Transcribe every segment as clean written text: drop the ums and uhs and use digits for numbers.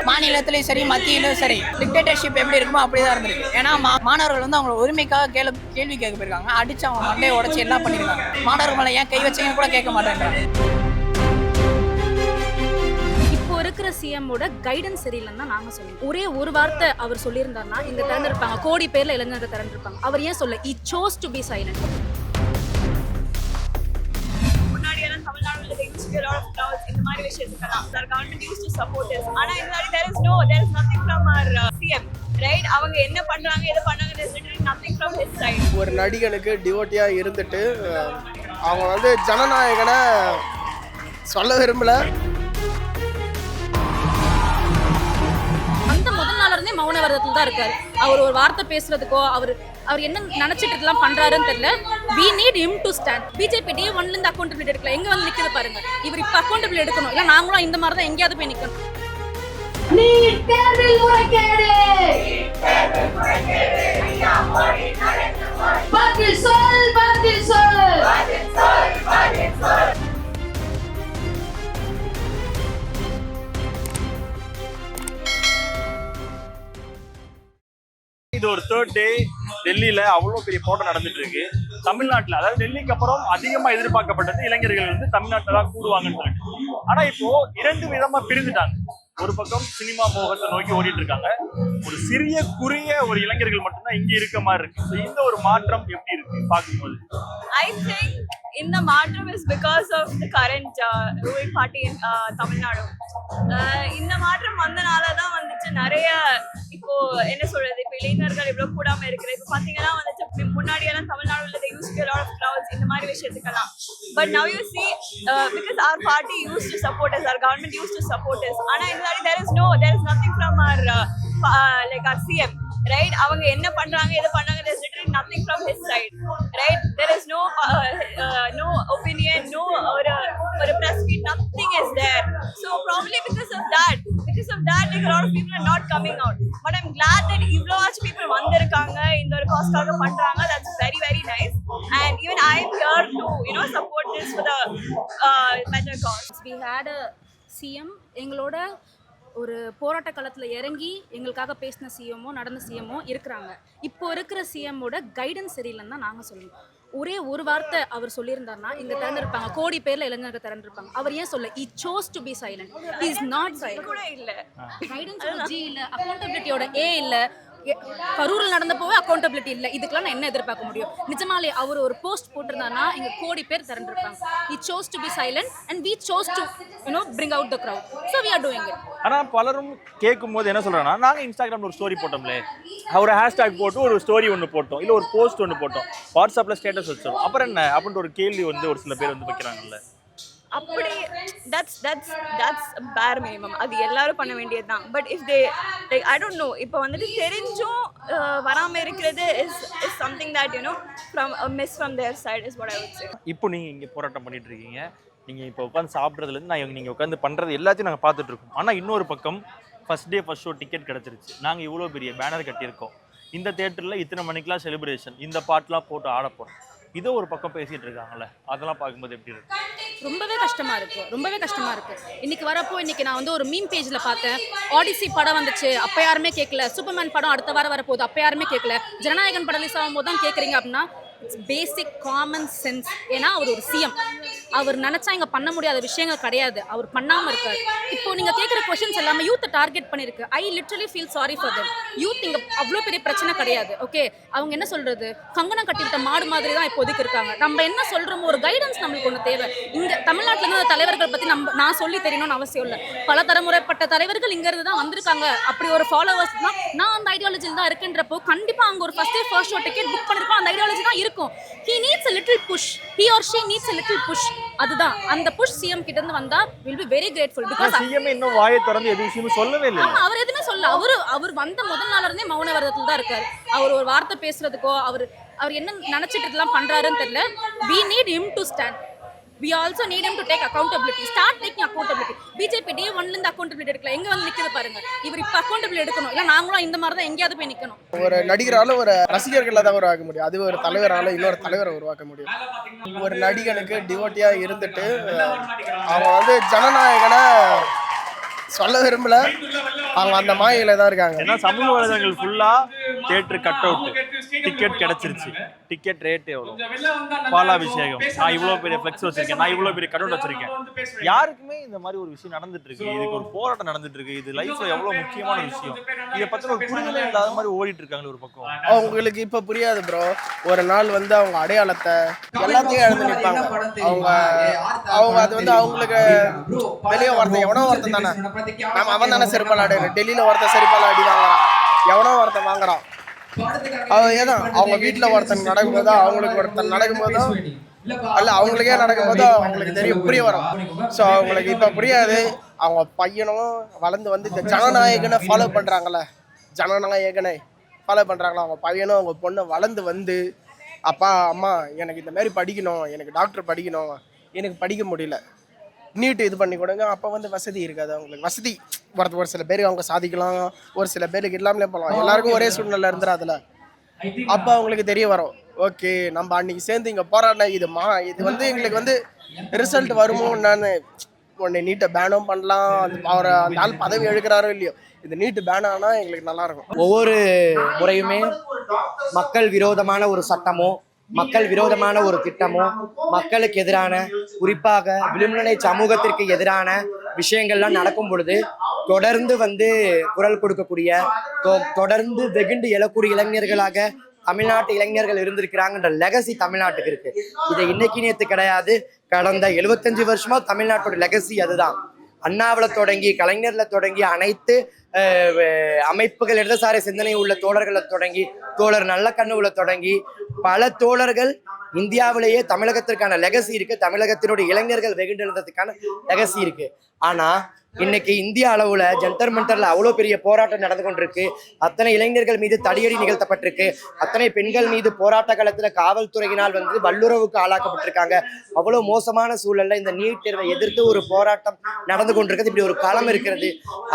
மாநிலத்திலும் சரி மத்தியிலும் சரி டிக்டேட்டர்ஷிப் எப்படி இருக்குமோ அப்படிதான் இருந்திருக்கு. ஏன்னா மாணவர்கள் வந்து அவங்க உரிமைக்காக கேள்வி கேட்க போயிருக்காங்க. அடிச்சு அவங்க மண்டையை உடைச்சு எல்லாம் பண்ணிருக்காங்க. மாணவர்கள் மேல ஏன் கை வச்சீங்கன்னு கூட கேட்க மாட்டேன்றாங்க. இப்போ இருக்கிற சிஎம்மோட கைடன்ஸ் சரியில்லைன்னு தான் நாங்க சொல்லுவோம். ஒரே ஒரு வார்த்தை அவர் சொல்லியிருந்தாருன்னா இங்க திறந்திருப்பாங்க, கோடி பேர்ல இளைஞர்கள் திறந்திருப்பாங்க. அவர் ஏன் சொல்ல he chose to be silent. A lot of crowds in the மாதிரி விஷயத்துக்கெல்லாம் our government used to support us. ஆனா இந்த மாதிரி there is nothing from our CM, right? அவங்க என்ன பண்றாங்க எது பண்ணாங்க, there is literally nothing from his side. ஒரு நடிகனுக்கு டிவோட்டியா இருந்துட்டு அவங்க வந்து ஜனநாயகனை சொல்ல விரும்பல. அந்த முதல் நாள்ல இருந்தே மௌன விரதத்துல தான் இருக்காரு. அவர் ஒரு வார்த்தை பேசுறதுக்கோ அவர் என்ன நினைச்சிட்டு இதெல்லாம் பண்றாருன்னு தெரியல. we need him to stand. BJP day 1ல இருந்து அக்கௌண்டபிலிட்டி எடுக்கல. எங்க வந்து நிக்குது பாருங்க. இவர் இப்ப அக்கௌண்டபிலிட்டி எடுக்கணும். இல்ல நாங்களும் இந்த மாதிரி தான் எங்கயாவது போய் நிக்கணும். நீட் தேர்வில் முறைகேடு, பதில் சொல், பதில் சொல். இது ஒரு தேர்ட் டே டெல்லியில அவ்வளவு பெரிய போராட்டம் நடந்துட்டு இருக்கு. தமிழ்நாட்டுல, அதாவது டெல்லிக்கு அப்புறம் அதிகமா எதிர்பார்க்கப்பட்டது இளைஞர்கள் வந்து தமிழ்நாட்டுல தான் கூடுவாங்கன்னு சொல்லிட்டு. ஆனா இப்போ இரண்டு விதமா பிரிந்துட்டாங்க. ஒரு பக்கம் சினிமா மோகத்தை நோக்கி ஓடிட்டு இருக்காங்க. ஒரு சிறிய குறுகிய ஒரு இளைஞர்கள் மட்டும்தான் இங்க இருக்க மாதிரி இருக்கு. இந்த ஒரு மாற்றம் எப்படி இருக்கு பார்க்கும்போது? I think இந்த மாற்றம் is because of the current ruling party in Tamil Nadu. இந்த மாற்றம் வந்தனால தான் வந்துச்சு நிறைய இப்போ என்ன சொல்றது, இப்போ இளைஞர்கள் இவ்வளவு கூடாம இருக்கிறது. இப்போ பாத்தீங்கன்னா வந்துச்சு முன்னாடி எல்லாம் தமிழ்நாடுல they used to be a lot of crowds இந்த மாதிரி விஷயத்துக்கெல்லாம். But now you see because our party used to support us, our government used to support us. ஆனா இந்த மாதிரி there is nothing from our like our CM, right? அவங்க என்ன பண்றாங்க எது பண்ணாங்க, there is literally nothing from his side, right? There is no opinion, no or a press meet, nothing is there. So probably because of that like a lot of people are not coming out. But I'm glad that இவ்வளவாச்சும் people வந்திருக்காங்க, இந்த ஒரு காஸ்க்காக பண்றாங்க. That's very very nice. And even I am here to support this for the better cause. We had a CM எங்களோட ஒரு போராட்ட காலத்தில் இறங்கி எங்களுக்காக பேசின சிஎம்மோ நடந்த சிஎம்மோ இருக்கிறாங்க. இப்போ இருக்கிற சிஎம்மோட கைடன்ஸ் சரியில்லைன்னு தான் நாங்கள் சொல்லுவோம். ஒரே ஒரு வார்த்தை அவர் சொல்லியிருந்தாருன்னா இங்கே திறந்திருப்பாங்க, கோடி பேரில் இளைஞர்கள் திறந்திருப்பாங்க. அவர் ஏன் சொல்ல he chose to be silent. He is not silent. கூட இல்ல கைடன்ஸ் ஜி இல்லை, அக்கௌண்டபிலிட்டியோட ஏ இல்லை. கரூரில் நடந்தப்போவே அக்கௌண்டபிலிட்டி இல்லை. இதுக்கெல்லாம் நான் என்ன எதிர்பார்க்க முடியும்? நிஜமாலே அவர் ஒரு போஸ்ட் போட்டிருந்தாருன்னா இங்கே கோடி பேர் திறந்திருப்பாங்க. he chose to be silent and we chose to bring out the crowd. So we are doing it. ஆனா பலரும் கேட்கும் போது என்ன சொல்றாங்கன்னா, நாங்க இன்ஸ்டாகிராம்ல ஒரு ஸ்டோரி போட்டோம்லே, ஒரு ஹேஷ்டாக் போட்டு ஒரு ஸ்டோரி ஒன்று போட்டோம், இல்லை ஒரு போஸ்ட் ஒன்று போட்டோம், வாட்ஸ்அப்ல ஸ்டேட்டஸ் வச்சோம், அப்புறம் என்ன அப்படின்ற ஒரு கேள்வி வந்து ஒரு சில பேர் வந்து வைக்கிறாங்கல்ல. அப்படி that's bare minimum. அது எல்லாரும் பண்ண வேண்டியது தான். But if they like I don't know, இப்போ வந்துட்டு தெரிஞ்சும் வராம இருக்கிறது is something that from a miss from their side is what I would say. இப்போ நீங்க இங்க போராட்டம் பண்ணிட்டு இருக்கீங்க. நீங்க இப்போ உட்காந்து சாப்பிட்றதுலேருந்து நீங்க உட்காந்து பண்றது எல்லாத்தையும் நாங்கள் பார்த்துட்டு இருக்கோம். ஆனா இன்னொரு பக்கம் first day first show ticket கிடைச்சிருச்சு. நாங்க இவ்வளோ பெரிய பேனர் கட்டியிருக்கோம். இந்த தியேட்டர்ல இத்தனை மணிக்கெல்லாம் செலிப்ரேஷன், இந்த பாட்டெலாம் போட்டு ஆட போறோம். இதோ ஒரு பக்கம் பேசிட்டு இருக்காங்கல்ல, அதெல்லாம் பார்க்கும்போது எப்படி இருக்கு? ரொம்பவே கஷ்டமா இருக்கு. இன்னைக்கு நான் வந்து ஒரு மீம் பேஜ்ல பார்த்தேன். ஆடிசி படம் வந்துச்சு, அப்ப யாருமே கேட்கல. சூப்பர்மேன் படம் அடுத்த வாரம் வரப்போகுது, அப்ப யாருமே கேட்கல. ஜனநாயகன் படம் ரிலீஸ் ஆகும்போது தான் கேட்குறீங்க அப்படின்னா பேசிக் காமன் சென்ஸ். ஏன்னா அவர் ஒரு சிஎம், அவர் நினைச்சா இங்க பண்ண முடியாத விஷயங்கள் கிடையாது, அவர் பண்ணாம இருக்காரு. இப்போ நீங்க கேட்குற கொஸ்டின்ஸ் எல்லாமே யூத்தை டார்கெட் பண்ணிருக்கு. I literally feel sorry for them. Youth இங்க அவ்வளோ பெரிய பிரச்சனை கிடையாது. ஓகே, அவங்க என்ன சொல்றது, கங்கணம் கட்டிவிட்ட மாடு மாதிரி தான் இப்போதைக்கு இருக்காங்க. நம்ம என்ன சொல்றோமோ ஒரு கைடன்ஸ் நம்மளுக்கு ஒன்று தேவை. இங்க தமிழ்நாட்டில் இருந்து தலைவர்கள் பத்தி நான் சொல்லி தெரியணும்னு அவசியம் இல்லை. பல தலைமுறைப்பட்ட தலைவர்கள் இங்க இருந்து தான் வந்திருக்காங்க. அப்படி ஒரு ஃபாலோவர்ஸ் தான் நான் அந்த ஐடியாலஜியில் தான் இருக்குன்றப்போ கண்டிப்பா அங்க ஒரு ஃபர்ஸ்ட் ஷோ டிக்கெட் புக் பண்ணிருக்கோம். அந்த ஐடியாலஜி தான் இருக்கும். He needs a little push. He or she needs a little push. அதுதான் அந்த புஷ் சிஎம் கிட்ட இருந்து வந்தா will be very grateful because CM இன்னும் வாயை திறந்து எது விஷயமும் சொல்லவே இல்லை. அவர் எதுவுமே சொல்ல. அவர் வந்த முதல் நாள்ல இருந்தே மௌன விரதத்துல தான் இருக்காரு. அவர் ஒரு வார்த்தை பேசுறதுக்கோ அவர் என்ன நினைச்சிட்டு இதெல்லாம் பண்றாருன்னு தெரியல. we need him to stand. we also need him to take accountability. Start taking accountability. BJP day 1ல இருந்து accountability எடுக்கல. எங்க வந்து நிக்குது பாருங்க. இவர் இப்ப accountability எடுக்கணும். இல்ல நாங்களும் இந்த மாதிரி தான் எங்கயாவது போய் நிக்கணும். ஒரு நடிகரால ஒரு ரசிகர்களை தான் உருவாக்க முடியும், அது ஒரு தலைவரால இன்னொரு தலைவரை உருவாக்க முடியும். ஒரு நடிகனுக்கு டிவோட்டியா இருந்துட்டு அவங்க வந்து ஜனநாயகனை சொல்ல விரும்பல, அவங்க அந்த மாயில தான் இருக்காங்க. ஏன்னா சமூக வலைதளங்கள் ஃபுல்லா தியேட்டர் கட் அவுட், டிக்கெட் கிடைச்சிருச்சு, டிக்கெட் ரேட் எவ்வளோ, பாலாபிஷேகம், நான் இவ்வளோ பெரிய ஃப்ளெக்ஸ் வச்சிருக்கேன், நான் இவ்வளோ பெரிய கட் அவுட் வச்சிருக்கேன். யாருக்குமே இந்த மாதிரி ஒரு விஷயம் நடந்துட்டு இருக்கு, இதுக்கு ஒரு போராட்டம் நடந்துட்டு இருக்கு, இது லைஃப்ல எவ்வளோ முக்கியமான விஷயம், இதை பத்தின ஒரு புரிதலே இல்லாத மாதிரி ஓடிட்டு இருக்காங்க ஒரு பக்கம். அவங்களுக்கு இப்ப புரியாது ப்ரோ. ஒரு நாள் வந்து அவங்க அடையாளத்தை எல்லாத்தையும் இழந்து நிற்பாங்க. அவங்க அது வந்து அவங்களுக்கு வெளியே ஒருத்தன் எவனோ ஒருத்தன் தானே, நம்ம அவன் தானே செருப்பால் அடி, டெல்லியில ஒருத்தன் செருப்பால் அடி வாங்குறான், எவனோ ஒருத்தன் வாங்குறான். ஏதான் அவங்க வீட்டுல ஒருத்தன் நடக்கும்போதோ அவங்களுக்கு ஒருத்தன் நடக்கும்போதோ அல்ல அவங்களுக்கே நடக்கும்போது அவங்களுக்கு தெரியும், புரிய வரும். ஸோ அவங்களுக்கு இப்போ புரியாது. அவங்க பையனும் வளர்ந்து வந்து இந்த ஜனநாயகனை ஃபாலோ பண்ணுறாங்களே, ஜனநாயகனை ஃபாலோ பண்ணுறாங்களா, அவங்க பையனும் அவங்க பொண்ணு வளர்ந்து வந்து அப்பா அம்மா எனக்கு இந்த மாதிரி படிக்கணும், எனக்கு டாக்டர் படிக்கணும், எனக்கு படிக்க முடியல, நீட்டு இது பண்ணி கொடுங்க. அப்போ வந்து வசதி இருக்காது அவங்களுக்கு. வசதி ஒரு சில பேருக்கு அவங்க சாதிக்கலாம், ஒரு சில பேருக்கு இல்லாமலே போகலாம், எல்லாருக்கும் ஒரே சூழ்நிலை இருந்துடாதுல. அப்போ அவங்களுக்கு தெரிய வரும், ஓகே நம்ம அன்னைக்கு சேர்ந்து இங்கே போராடின இது வந்து எங்களுக்கு வந்து ரிசல்ட் வருமோ. நான் உடனே நீட்டை பேனும் பண்ணலாம், அவர் அந்த ஆள் பதவி எடுக்கிறாரோ இல்லையோ, இது நீட்டு பேன் ஆனால் எங்களுக்கு நல்லாயிருக்கும். ஒவ்வொரு முறையுமே மக்கள் விரோதமான ஒரு சட்டமோ, மக்கள் விரோதமான ஒரு திட்டமோ, மக்களுக்கு எதிரான, குறிப்பாக விளிம்புநிலை சமூகத்திற்கு எதிரான விஷயங்கள்லாம் நடக்கும் பொழுது தொடர்ந்து வந்து குரல் கொடுக்கக்கூடிய, தொடர்ந்து வெகுண்டு எழக்கூடிய இளைஞர்களாக தமிழ்நாட்டு இளைஞர்கள் இருந்திருக்கிறாங்கன்ற லெகசி தமிழ்நாட்டுக்கு இருக்கு. இதை இன்னைக்கு நேற்று கிடையாது, கடந்த 75 வருஷமா தமிழ்நாட்டோட லெகசி அதுதான். அண்ணாவில் தொடங்கி, கலைஞர்ல தொடங்கி, அனைத்து அமைப்புகள், இடதுசாரி சிந்தனை உள்ள தோழர்களை தொடங்கி, தோழர் நல்ல கண்ணுல தொடங்கி பல தோழர்கள் இந்தியாவிலேயே தமிழகத்திற்கான லெகசி இருக்கு, தமிழகத்தினுடைய இளைஞர்கள் வெகுண்டெழுந்ததுக்கான லெகசி இருக்கு. ஆனா இன்னைக்கு இந்திய அளவுல ஜந்தர் மந்தர்ல அவ்வளோ பெரிய போராட்டம் நடந்து கொண்டிருக்கு. அத்தனை இளைஞர்கள் மீது தடியடி நிகழ்த்தப்பட்டிருக்கு, அத்தனை பெண்கள் மீது போராட்ட காலத்துல காவல்துறையினால் வந்து வல்லுறவுக்கு ஆளாக்கப்பட்டிருக்காங்க. அவ்வளோ மோசமான சூழல்ல இந்த நீட் தேர்வை எதிர்த்து ஒரு போராட்டம் நடந்து கொண்டிருக்கிறது, இப்படி ஒரு களம் இருக்கிறது.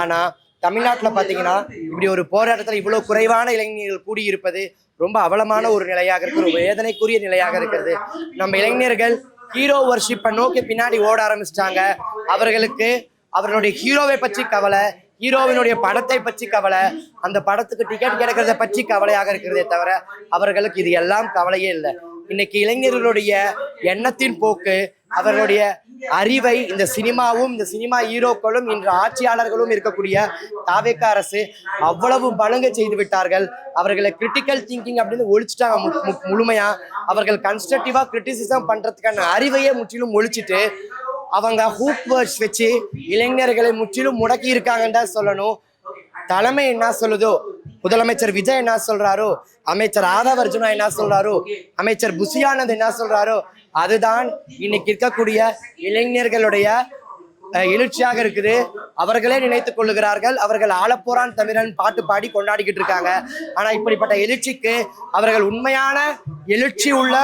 ஆனா தமிழ்நாட்டில் பார்த்தீங்கன்னா இப்படி ஒரு போராட்டத்தில் இவ்வளோ குறைவான இளைஞர்கள் கூடியிருப்பது ரொம்ப அவலமான ஒரு நிலையாக இருக்கு, ஒரு வேதனைக்குரிய நிலையாக இருக்கிறது. நம்ம இளைஞர்கள் ஹீரோ வர்ஷிப்பை நோக்கி பின்னாடி ஓட ஆரம்பிச்சிட்டாங்க. அவர்களுக்கு அவர்களுடைய ஹீரோவை பற்றி கவலை, ஹீரோவினுடைய படத்தை பற்றி கவலை, அந்த படத்துக்கு டிக்கெட் கிடைக்கிறத பற்றி கவலையாக இருக்கிறதே தவிர அவர்களுக்கு இது எல்லாம் கவலையே இல்லை. இன்னைக்கு இளைஞர்களுடைய எண்ணத்தின் போக்கு, அவர்களுடைய அறிவை இந்த சினிமாவும் இந்த சினிமா ஹீரோக்களும் இன்று ஆட்சியாளர்களும் இருக்கக்கூடிய தாவேக அரசு அவ்வளவு பலங்க செய்து விட்டார்கள். அவர்களை கிரிட்டிக்கல் திங்கிங் அப்படின்னு ஒழிச்சிட்டாங்க முழுமையா. அவர்கள் கன்ஸ்ட்ரக்டிவா கிரிட்டிசிசம் பண்றதுக்கான அறிவையே முற்றிலும் ஒழிச்சிட்டு அவங்க ஹூப் வேர்ட்ஸ் வச்சு இளைஞர்களை முற்றிலும் முடக்கி இருக்காங்கன்னு தான் சொல்லணும். தலைமை என்ன சொல்லுதோ, முதலமைச்சர் விஜய் என்ன சொல்றாரோ, அமைச்சர் ஆதவ் அர்ஜுனா என்ன சொல்றாரோ, அமைச்சர் புஷியானந்த் என்ன சொல்றாரோ, அதுதான் இன்னைக்கு இருக்கக்கூடிய இளைஞர்களுடைய எழுச்சியாக இருக்குது. அவர்களே நினைத்துக் கொள்ளுகிறார்கள் அவர்கள் ஆளப்போறான் தமிழன் பாட்டு பாடி கொண்டாடிக்கிட்டு இருக்காங்க. ஆனா இப்படிப்பட்ட எழுச்சிக்கு அவர்கள் உண்மையான எழுச்சி உள்ள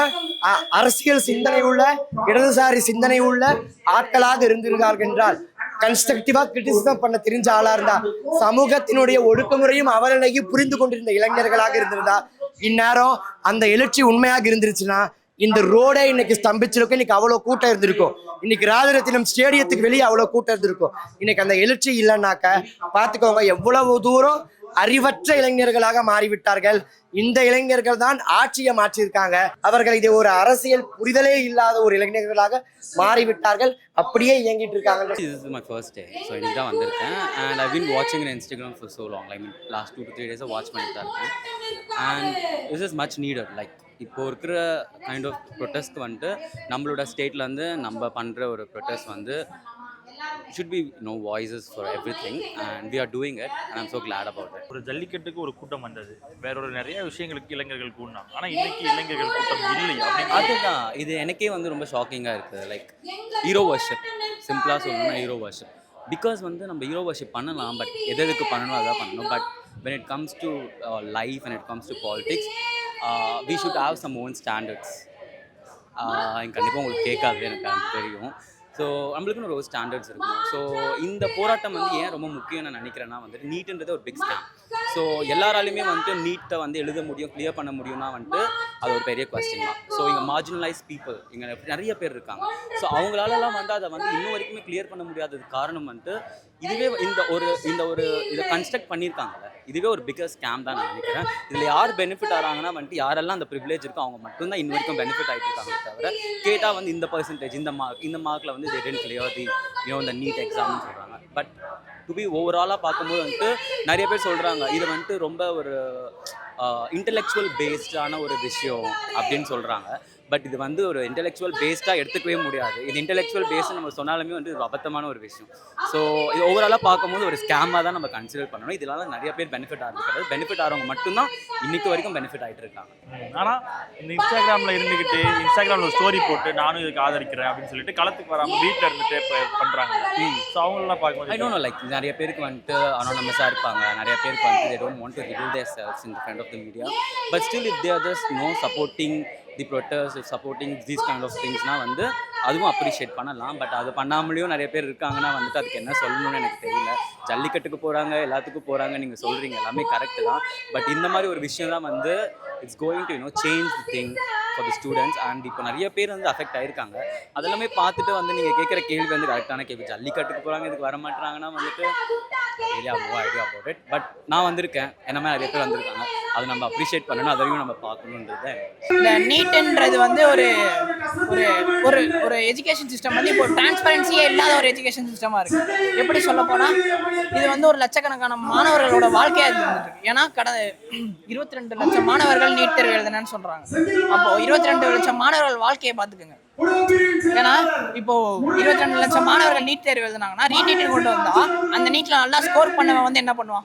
அரசியல் சிந்தனை உள்ள இடதுசாரி சிந்தனை உள்ள ஆட்களாக இருந்திருக்கார்கள் என்றால், கன்ஸ்ட்ரக்டிவா கிரிட்டிசிசம் பண்ண தெரிஞ்ச ஆளா இருந்தா, சமூகத்தினுடைய ஒடுக்குமுறையும் அவர்களையும் புரிந்து கொண்டிருந்த இளைஞர்களாக இருந்திருந்தா, இந்நேரம் அந்த எழுச்சி உண்மையாக இருந்துருச்சுன்னா இந்த ரோடே இன்னைக்கு ஸ்தம்பிச்சிருக்கும். இன்னைக்கு அவ்வளவு கூட்டம் இருந்திருக்கும். இன்னைக்கு ராஜரத்தினம் ஸ்டேடியத்துக்கு வெளியே அவ்வளவு கூட்டம் இருந்திருக்கும். இன்னைக்கு அந்த எழுச்சி இல்லைன்னாக்க பாத்துக்கோங்க எவ்வளவு தூரம் அறிவற்ற இளைஞர்களாக மாறிவிட்டார்கள். இந்த இளைஞர்கள் தான் ஆட்சியை மாற்றியிருக்காங்க. அவர்கள் இதை ஒரு அரசியல் புரிதலே இல்லாத ஒரு இளைஞர்களாக மாறிவிட்டார்கள், அப்படியே இயங்கிட்டு இருக்காங்க. This is my first day, so இன்னைக்கு தான் வந்திருக்கேன். And I've been watching on Instagram for so long. I mean last 2 to 3 days watch பண்ணிட்டு தான் இருக்கேன். And this is much needed. Like இப்போ இருக்கிற கைண்ட் ஆஃப் ப்ரொட்டஸ்ட் வந்துட்டு நம்மளோட ஸ்டேட்லேருந்து நம்ம பண்ணுற ஒரு ப்ரொட்டஸ்ட் வந்து should be voices for everything and we are doing it and I'm so glad about it. ஒரு ஜல்லிக்கட்டுக்கு ஒரு கூட்டம் வந்தது, வேற ஒரு நிறைய விஷயங்களுக்கு இளைஞர்கள் கூடினாங்க. ஆனா இன்னைக்கு இளைஞர்கள் கூட்டம் இல்லை. அதுதான் இது எனக்கே வந்து ரொம்ப ஷாக்கிங்காக இருக்குது. லைக் ஹீரோ வர்ஷிப், சிம்பிளாக சொல்லணும்னா ஹீரோ வர்ஷிப். பிகாஸ் வந்து நம்ம ஹீரோ வர்ஷிப் பண்ணலாம், பட் எதுக்கு பண்ணணும் அதான் பண்ணணும். But when it comes to life and it comes to politics, we should have some own standards. கண்டிப்பாக உங்களுக்கு கேட்காது, எனக்கு அது தெரியும். ஸோ நம்மளுக்குன்னு ஒரு ஸ்டாண்டர்ட்ஸ் இருக்கும். ஸோ இந்த போராட்டம் வந்து ஏன் ரொம்ப முக்கியம் நான் நினைக்கிறேன்னா வந்துட்டு நீட்டுன்றது ஒரு பிக் ஸ்கேம். ஸோ எல்லாராலையுமே வந்துட்டு நீட்டை வந்து எழுத முடியும், கிளியர் பண்ண முடியும்னா வந்துட்டு அது ஒரு பெரிய கொஸ்டின் தான். ஸோ இங்கே மார்ஜினலைஸ் பீப்புள் இங்கே நிறைய பேர் இருக்காங்க. ஸோ அவங்களாலலாம் வந்து அதை வந்து இன்னும் வரைக்குமே கிளியர் பண்ண முடியாததுக்கு காரணம் வந்துட்டு இதுவே இந்த ஒரு இதை கன்ஸ்ட்ரக்ட் பண்ணியிருக்காங்கல்ல, இதுவே ஒரு பிக்கர் ஸ்கேம் தான் நான் நினைக்கிறேன். இதில் யார் பெனிஃபிட் ஆகிறாங்கன்னா வந்துட்டு யாரெல்லாம் அந்த ப்ரிவிலேஜ் இருக்கோ அவங்க மட்டும்தான் இன்ன வரைக்கும் பெனிஃபிட் ஆகிட்டு இருக்காங்க. தவிர கேட்டால் வந்து இந்த பர்சன்டேஜ் இந்த மார்க்கில் வந்து they didn't clear the the NEET examன்னு சொல்கிறாங்க. பட் டு பி ஓவராலாக பார்க்கும்போது வந்துட்டு நிறைய பேர் சொல்கிறாங்க இது வந்துட்டு ரொம்ப ஒரு இன்டெலெக்சுவல் பேஸ்டான ஒரு விஷயம் அப்படின்னு சொல்கிறாங்க. பட் இது வந்து ஒரு இன்டெலெக்சுவல் பேஸ்டாக எடுத்துக்கவே முடியாது. இது இன்டெலெக்சுவல் பேஸ்டு நம்ம சொன்னாலுமே வந்து இது அபத்தமான ஒரு விஷயம். ஸோ இது ஓவராலாக பார்க்கும்போது ஒரு ஸ்கேமாக தான் நம்ம கன்சிடர் பண்ணணும். இதனால நிறைய பேர் பெனிஃபிட் ஆகிறது, பெனிஃபிட் ஆகிறவங்க மட்டும்தான் இன்னைக்கு வரைக்கும் பெனிஃபிட் ஆகிட்டு இருக்காங்க. ஆனால் இந்த இன்ஸ்டாகிராமில் இருந்துக்கிட்டு இன்ஸ்டாகிராமில் ஒரு ஸ்டோரி போட்டு நானும் இதுக்கு ஆதரிக்கிறேன் அப்படின்னு சொல்லிட்டு களத்துக்கு வராமல் வீட்டில் இருந்துட்டு பண்ணுறாங்க. ஸோ அவங்களெலாம் பார்க்கும்போது ஐ டோன்ட் நோ, லைக் நிறைய பேருக்கு வந்துட்டு அனானமஸாக இருப்பாங்க, நிறைய பேருக்கு வந்து they don't want to reveal their selves in front of the media, but still if they are just supporting the protest, supporting these kind of thingsனா வந்து அதுவும் அப்ரிஷியேட் பண்ணலாம். பட் அது பண்ணாமலேயும் நிறைய பேர் இருக்காங்கன்னா வந்துட்டு அதுக்கு என்ன சொல்லணும்னு எனக்கு தெரியல. ஜல்லிக்கட்டுக்கு போகிறாங்க, எல்லாத்துக்கும் போகிறாங்க, நீங்கள் சொல்கிறீங்க எல்லாமே கரெக்டு தான். பட் இந்த மாதிரி ஒரு விஷயம் தான் வந்து it's going to change the thing for the students. And இப்போ நிறைய பேர் வந்து அஃபெக்ட் ஆகிருக்காங்க. அதெல்லாமே பார்த்துட்டு வந்து நீங்கள் கேட்குற கேள்வி வந்து கரெக்டான கேள்வி. ஜல்லிக்கட்டுக்கு போகிறாங்க, இதுக்கு வர மாட்டாங்கன்னா வந்துட்டு ஐடியா அபவுட் இட். பட் நான் வந்திருக்கேன், என்ன மாதிரி நிறைய பேர் வந்திருக்காங்க, அதை நம்ம அப்ரிஷியேட் பண்ணணும், அதையும் நம்ம பார்க்கணுன்றது. இந்த நீட்ன்றது வந்து ஒரு ஒரு ஒரு எஜுகேஷன் சிஸ்டம் வந்து இப்போ டிரான்ஸ்பரன்சியே இல்லாத ஒரு எஜுகேஷன் சிஸ்டமாக இருக்குது. எப்படி சொல்ல போனால் இது வந்து ஒரு லட்சக்கணக்கான மாணவர்களோட வாழ்க்கையாக இருந்துருக்கு. ஏன்னா கடந்த 22 லட்சம் மாணவர்கள் நீட் தேர்வு எழுதுனேன்னு சொல்கிறாங்க. அப்போது 22 லட்சம் மாணவர்கள் வாழ்க்கையை பார்த்துக்குங்க. ஏன்னா இப்போ 22 லட்சம் மாணவர்கள் நீட் தேர்வு எழுதுனாங்கன்னா ரீநீட் கொண்டு வந்தா அந்த நீட்ல நல்லா ஸ்கோர் பண்ணவன் வந்து என்ன பண்ணுவான்?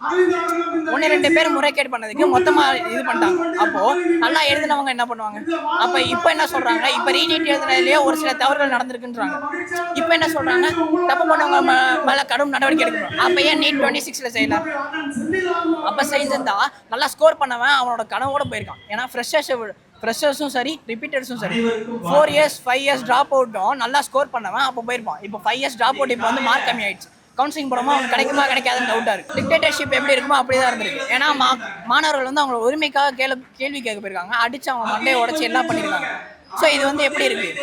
1-2 பேர் முறைகேடு பண்ணதுக்கு மொத்தமா இது பண்ணிட்டாங்க. அப்போ நல்லா எழுதினவங்க என்ன பண்ணுவாங்க? அப்ப இப்ப என்ன சொல்றாங்க? இப்ப ரீநீட் எழுதுனதுலயே ஒரு சில தவறுகள் நடந்திருக்குன்றாங்க. இப்ப என்ன சொல்றாங்க? தப்பு பண்ணவங்க மேல கடும் நடவடிக்கை எடுக்கணும். அப்ப ஏன் நீட் 26ல செய்யல? அப்ப செஞ்சிருந்தா நல்லா ஸ்கோர் பண்ணவன் அவனோட கனவோட போயிருக்கான். ஏன்னா ஃப்ரெஷர்ஸும் சரி, ரிப்பீட்டர்ஸும் சரி, 4 இயர்ஸ் 5 இயர்ஸ் ட்ராப் அவுட்டும் நல்லா ஸ்கோர் பண்ணவன் அப்போ போயிருப்பான். இப்போ 5 இயர்ஸ் ட்ராப் அவுட் இப்போ வந்து மார்க் கம்மி ஆயிடுச்சு. கவுன்சிலிங் போடாமல் அவனுக்கு கிடைக்குமா கிடைக்காதுன்னு டவுட்டாக இருக்குது. டிக்டேட்டர்ஷிப் எப்படி இருக்குமோ அப்படி தான் இருந்திருக்கு. ஏன்னா மாணவர்கள் வந்து அவங்களோட உரிமைக்காக கேள்வி கேட்க போயிருக்காங்க, அடித்து அவங்க மண்டையை உடச்சி எல்லாம் பண்ணியிருக்காங்க. ஸோ இது வந்து எப்படி இருக்குது?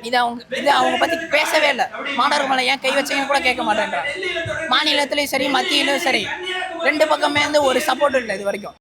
இது அவங்க பற்றி பேசவே இல்லை. மாணவர்கள் மேலே ஏன் கை வச்சீங்கன்னு கூட கேட்க மாட்டேன்றாங்க. மாநிலத்திலையும் சரி, மத்தியிலும் சரி, 2 பக்கமே வந்து ஒரு சப்போர்ட் இல்லை இது வரைக்கும்.